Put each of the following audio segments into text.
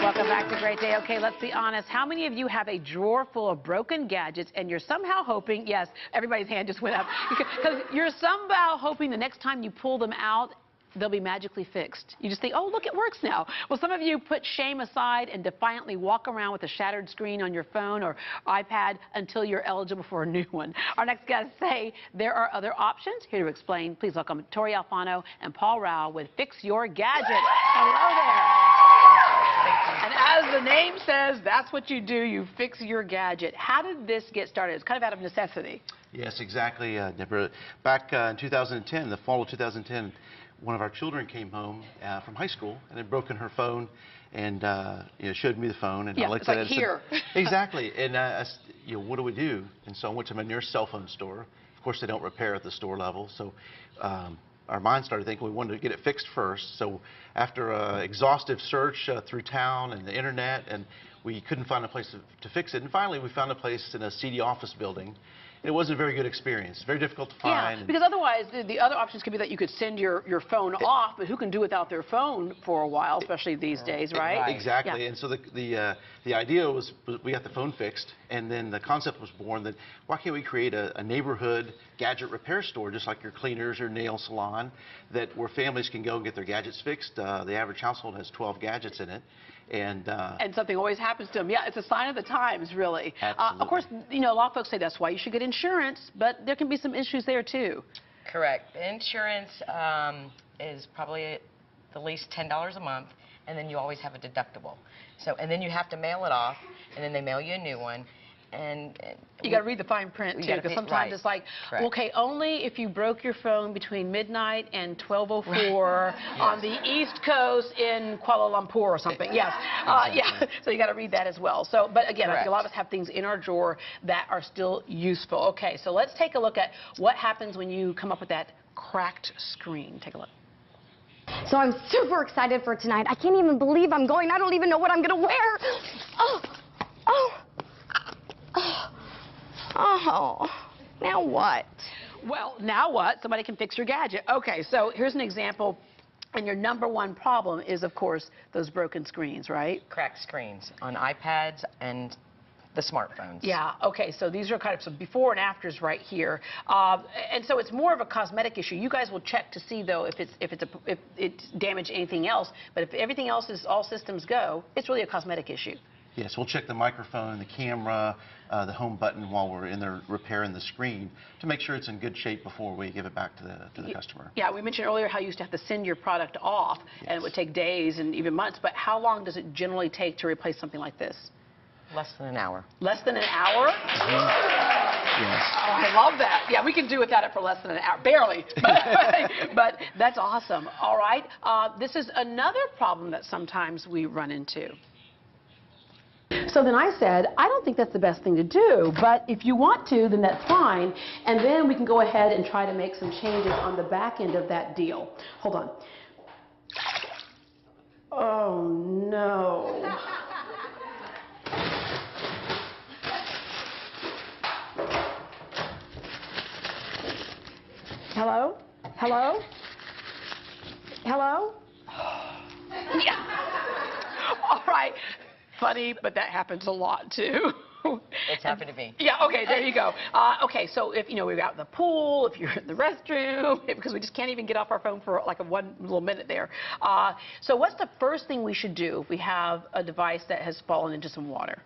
Welcome back to Great Day. Okay, let's be honest. How many of you have a drawer full of broken gadgets and you're somehow hoping, yes, everybody's hand just went up, because you're somehow hoping the next time you pull them out, they'll be magically fixed. You just think, oh, look, it works now. Well, some of you put shame aside and defiantly walk around with a shattered screen on your phone or iPad until you're eligible for a new one. Our next guests say there are other options. Here to explain, please welcome Tori Alfano and Paul Rao with Fix Your Gadget. Hello there. And as the name says, that's what you do. You fix your gadget. How did this get started? It's kind of out of necessity. Yes, exactly, Deborah. Back in 2010, the fall of 2010, one of our children came home from high school and had broken her phone and showed me the phone. And yeah, I looked it's at like it and here. said, exactly. And I said, what do we do? And so I went to my nearest cell phone store. Of course, they don't repair at the store level. So our mind started thinking we wanted to get it fixed first. So after an exhaustive search through town and the internet, and we couldn't find a place to fix it. And finally, we found a place in a seedy office building. It wasn't a very good experience. Very difficult to find. Yeah, because otherwise the other options could be that you could send your phone off, but who can do without their phone for a while, especially these days, right? Exactly. Yeah. And so the idea was we got the phone fixed, and then the concept was born that why can't we create a neighborhood gadget repair store, just like your cleaners or nail salon, where families can go and get their gadgets fixed. The average household has 12 gadgets in it. And something always happens to them. Yeah, it's a sign of the times, really. Of course, a lot of folks say that's why you should get insurance, but there can be some issues there, too. Correct. Insurance is probably the least $10 a month, and then you always have a deductible. And then you have to mail it off, and then they mail you a new one. And you got to read the fine print, too, because sometimes it's like, okay, only if you broke your phone between midnight and 12:04 on the East Coast in Kuala Lumpur or something. Yes. Yeah. So you got to read that as well. So, but again, I think a lot of us have things in our drawer that are still useful. Okay, so let's take a look at what happens when you come up with that cracked screen. Take a look. So I'm super excited for tonight. I can't even believe I'm going. I don't even know what I'm going to wear. Oh, now what? Well, now what? Somebody can fix your gadget. Okay, so here's an example. And your #1 problem is, of course, those broken screens, right? Cracked screens on iPads and the smartphones. Yeah, okay, so these are kind of some before and afters right here. And so it's more of a cosmetic issue. You guys will check to see, though, if it's damaged anything else. But if everything else is all systems go, it's really a cosmetic issue. Yes, we'll check the microphone, the camera, the home button while we're in there repairing the screen to make sure it's in good shape before we give it back to the customer. Yeah, we mentioned earlier how you used to have to send your product off, and it would take days and even months. But how long does it generally take to replace something like this? Less than an hour. Less than an hour? Yes. Oh, I love that. Yeah, we can do without it for less than an hour. Barely. But that's awesome. All right. This is another problem that sometimes we run into. So then I said, I don't think that's the best thing to do, but if you want to, then that's fine, and then we can go ahead and try to make some changes on the back end of that deal. Hold on. Oh, no. Hello? Hello? Hello? Yeah. All right. Funny, but that happens a lot, too. It's happened to me. Yeah, okay, there you go. Okay, so if, we're out in the pool, if you're in the restroom, because we just can't even get off our phone for like one little minute there. So what's the first thing we should do if we have a device that has fallen into some water?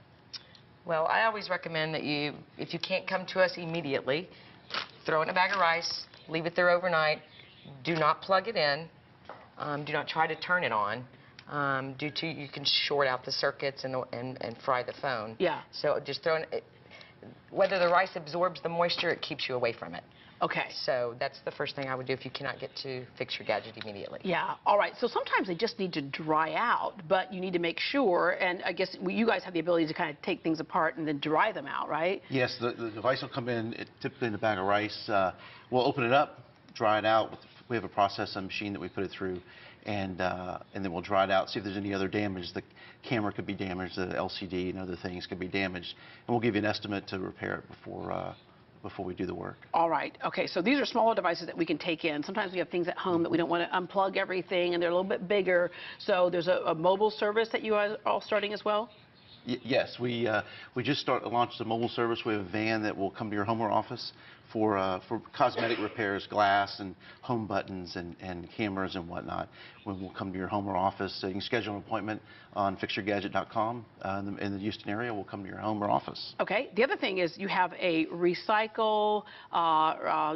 Well, I always recommend that if you can't come to us immediately, throw it in a bag of rice, leave it there overnight, do not plug it in, do not try to turn it on. Due to you can short out the circuits and fry the phone. Yeah. So just throw it. Whether the rice absorbs the moisture, it keeps you away from it. Okay. So that's the first thing I would do if you cannot get to fix your gadget immediately. Yeah. All right. So sometimes they just need to dry out, but you need to make sure. And I guess you guys have the ability to kind of take things apart and then dry them out, right? Yes. The device will come in typically in a bag of rice. We'll open it up, dry it out. We have a processing machine that we put it through. And then we'll dry it out, see if there's any other damage. The camera could be damaged, the LCD and other things could be damaged. And we'll give you an estimate to repair it before we do the work. All right. Okay. So these are smaller devices that we can take in. Sometimes we have things at home that we don't want to unplug everything, and they're a little bit bigger. So there's a mobile service that you are all starting as well? Yes, we just launched the mobile service. We have a van that will come to your home or office for cosmetic repairs, glass and home buttons and cameras and whatnot. We'll come to your home or office. So you can schedule an appointment on fixyourgadget.com in the Houston area. We'll come to your home or office. Okay. The other thing is you have a recycle,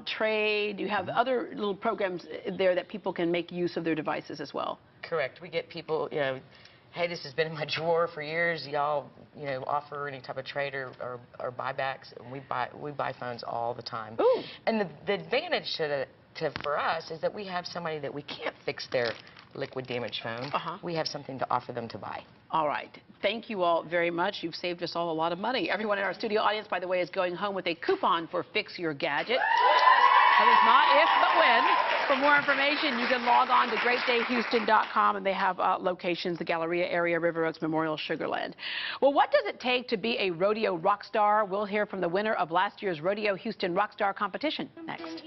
trade. You have other little programs there that people can make use of their devices as well. Correct. We get people, hey, this has been in my drawer for years. Y'all, offer any type of trade or buybacks, and we buy phones all the time. Ooh. And the advantage for us is that we have somebody that we can't fix their liquid damaged phone. We have something to offer them to buy. All right. Thank you all very much. You've saved us all a lot of money. Everyone in our studio audience, by the way, is going home with a coupon for Fix Your Gadget. That is not if, but when. For more information, you can log on to greatdayhouston.com, and they have locations, the Galleria area, River Oaks, Memorial, Sugar Land. Well, what does it take to be a rodeo rock star? We'll hear from the winner of last year's Rodeo Houston Rockstar competition next.